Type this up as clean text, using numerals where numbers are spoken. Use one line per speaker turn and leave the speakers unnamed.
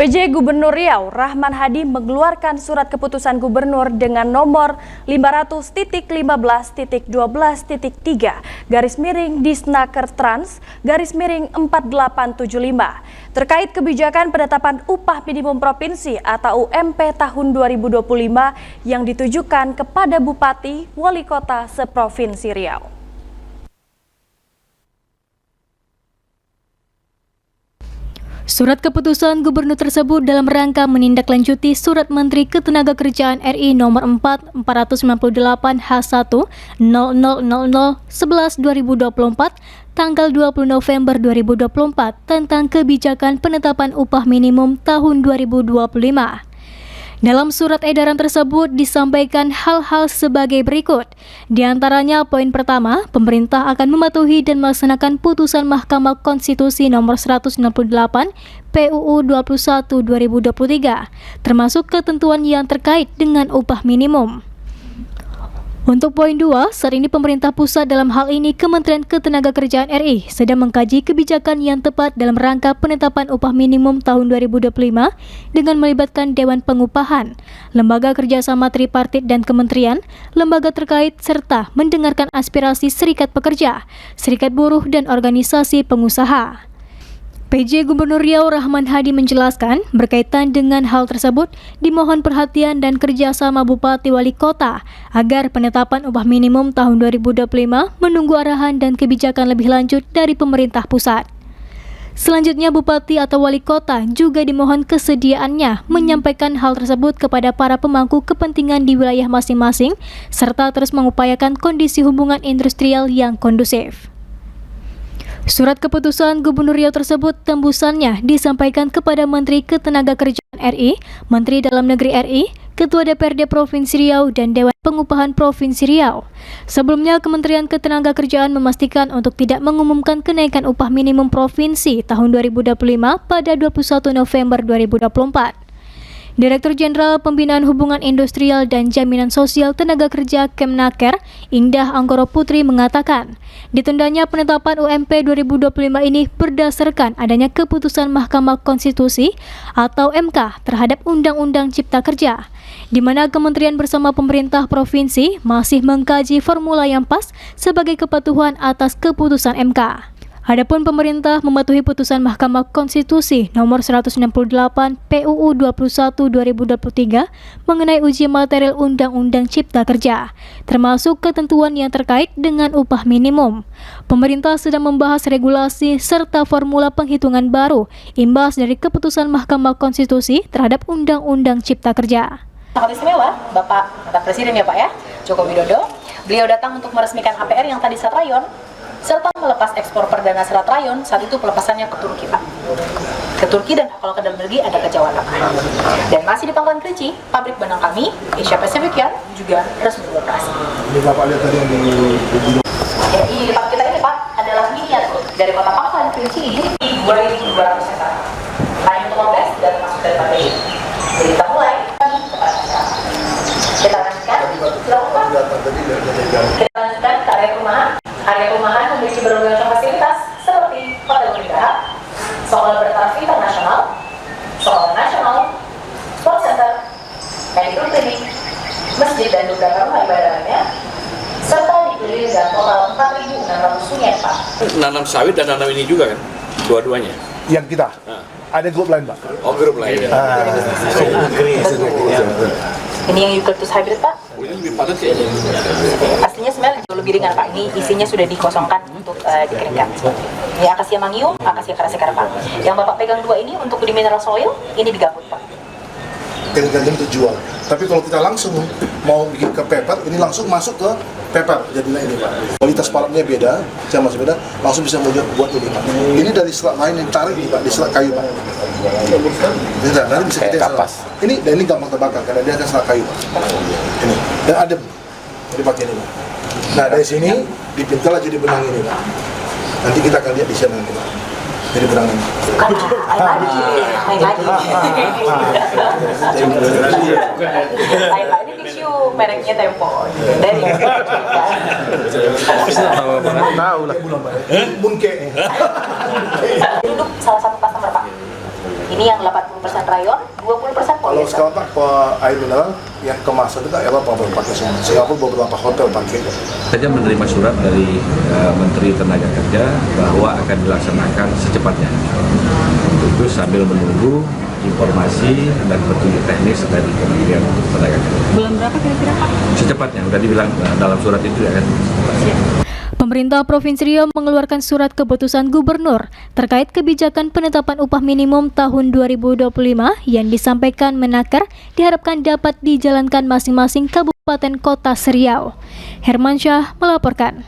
PJ Gubernur Riau Rahman Hadi mengeluarkan surat keputusan gubernur dengan nomor 500.15.12.3 Trans 4875 terkait kebijakan penetapan upah minimum provinsi atau UMP tahun 2025 yang ditujukan kepada Bupati Wali Kota seprovinsi Riau.
Surat keputusan gubernur tersebut dalam rangka menindaklanjuti Surat Menteri Ketenagakerjaan RI nomor 498H1-000011/2024 tanggal 20 November 2024 tentang kebijakan penetapan upah minimum tahun 2025. Dalam surat edaran tersebut disampaikan hal-hal sebagai berikut. Di antaranya poin pertama, pemerintah akan mematuhi dan melaksanakan putusan Mahkamah Konstitusi nomor 168 PUU 21/2023, termasuk ketentuan yang terkait dengan upah minimum. Untuk poin 2, saat ini pemerintah pusat dalam hal ini Kementerian Ketenagakerjaan RI sedang mengkaji kebijakan yang tepat dalam rangka penetapan upah minimum tahun 2025 dengan melibatkan Dewan Pengupahan, lembaga kerjasama tripartit dan kementerian, lembaga terkait serta mendengarkan aspirasi serikat pekerja, serikat buruh dan organisasi pengusaha. PJ Gubernur Riau Rahman Hadi menjelaskan berkaitan dengan hal tersebut dimohon perhatian dan kerjasama Bupati Wali Kota agar penetapan upah minimum tahun 2025 menunggu arahan dan kebijakan lebih lanjut dari pemerintah pusat. Selanjutnya Bupati atau Wali Kota juga dimohon kesediaannya menyampaikan hal tersebut kepada para pemangku kepentingan di wilayah masing-masing serta terus mengupayakan kondisi hubungan industrial yang kondusif. Surat keputusan Gubernur Riau tersebut tembusannya disampaikan kepada Menteri Ketenagakerjaan RI, Menteri Dalam Negeri RI, Ketua DPRD Provinsi Riau, dan Dewan Pengupahan Provinsi Riau. Sebelumnya, Kementerian Ketenagakerjaan memastikan untuk tidak mengumumkan kenaikan upah minimum provinsi tahun 2025 pada 21 November 2024. Direktur Jenderal Pembinaan Hubungan Industrial dan Jaminan Sosial Tenaga Kerja Kemnaker, Indah Anggoro Putri mengatakan, ditundanya penetapan UMP 2025 ini berdasarkan adanya keputusan Mahkamah Konstitusi atau MK terhadap Undang-Undang Cipta Kerja, di mana kementerian bersama pemerintah provinsi masih mengkaji formula yang pas sebagai kepatuhan atas keputusan MK. Adapun pemerintah mematuhi putusan Mahkamah Konstitusi nomor 168 PUU 21/2023 mengenai uji material Undang-Undang Cipta Kerja, termasuk ketentuan yang terkait dengan upah minimum. Pemerintah sedang membahas regulasi serta formula penghitungan baru imbas dari keputusan Mahkamah Konstitusi terhadap Undang-Undang Cipta Kerja.
Sangat istimewa, Bapak Presiden ya Pak ya, Joko Widodo. Beliau datang untuk meresmikan HPR yang tadi serat rayon, serta melepas ekspor perdana serat rayon. Saat itu pelepasannya ke Turki Pak, ke Turki, dan kalau ke dalam negeri ada ke Jawa Tengah. Dan masih di Pangkalan Kerinci, pabrik benang kami Asia Pacific yang juga resmi beroperasi.
Ini Bapak lihat tadi yang di
ya, di tempat kita ini Pak adalah miniatur dari kota Pangkalan Kerinci ini 2.200 hektar. Hanya untuk tes dan masuk dari partai. Jadi kita mulai kepada masyarakat. Kita lanjutkan, silakan. Kita lanjutkan ke area perumahan. Area perumahan memiliki berbagai macam fasilitas seperti hotel pernikahan, sekolah bertaraf internasional, sekolah nasional, sport center, medical clinic, masjid dan beberapa rumah ibadah lainnya, serta dikelilingi dengan total 4.600 sungai Pak.
Nanam sawit dan nanam ini juga kan, dua-duanya.
yang kita. Ada grup lain Pak.
Oh, grup lain.
Ini yang eucalyptus hybrid Pak.
Ini lebih padat kayaknya.
Aslinya sebenarnya jauh lebih ringan Pak. Ini isinya sudah dikosongkan untuk dikeringkan. Ini akasia mangium, akasia karasekar Pak. Yang Bapak pegang dua ini untuk di mineral soil, ini digabut Pak.
Keringkan untuk jual. Tapi kalau kita langsung mau bikin ke paper, ini langsung masuk ke paper. Jadinya ini Pak. Kualitas parutnya beda, saya masih beda. Langsung bisa buat ini Pak. Ini dari serat lain yang tarik nih Pak, di serat kayu Pak. Ini nanti bisa kita kapas. Ini dan ini gampang terbakar karena dia kan serat kayu Pak. Ini dan adem. Jadi pakai ini Pak. Nah dari sini dipintal aja di benang ini Pak. Nanti kita akan lihat di sana nanti Pak. Jadi benang ini.
Lain lagi. Ini tisu mereknya Tempo. Dari
Tahu lah. Munke.
duduk salah satu customer Pak. Ini yang 80% rayon.
Kalau sekarang tak air mineral yang kemasan itu Eropa baru pakai semua. Singapura beberapa hotel pakai.
Saja menerima surat dari Menteri Tenaga Kerja bahwa akan dilaksanakan secepatnya. Itu sambil menunggu informasi dan petunjuk teknis dari Kementerian Tenaga Kerja.
Bulan berapa kira-kira Pak?
Secepatnya, sudah dibilang dalam surat itu ya kan.
Pemerintah Provinsi Riau mengeluarkan surat keputusan gubernur terkait kebijakan penetapan upah minimum tahun 2025 yang disampaikan Menaker diharapkan dapat dijalankan masing-masing kabupaten kota se-Riau. Hermansyah melaporkan.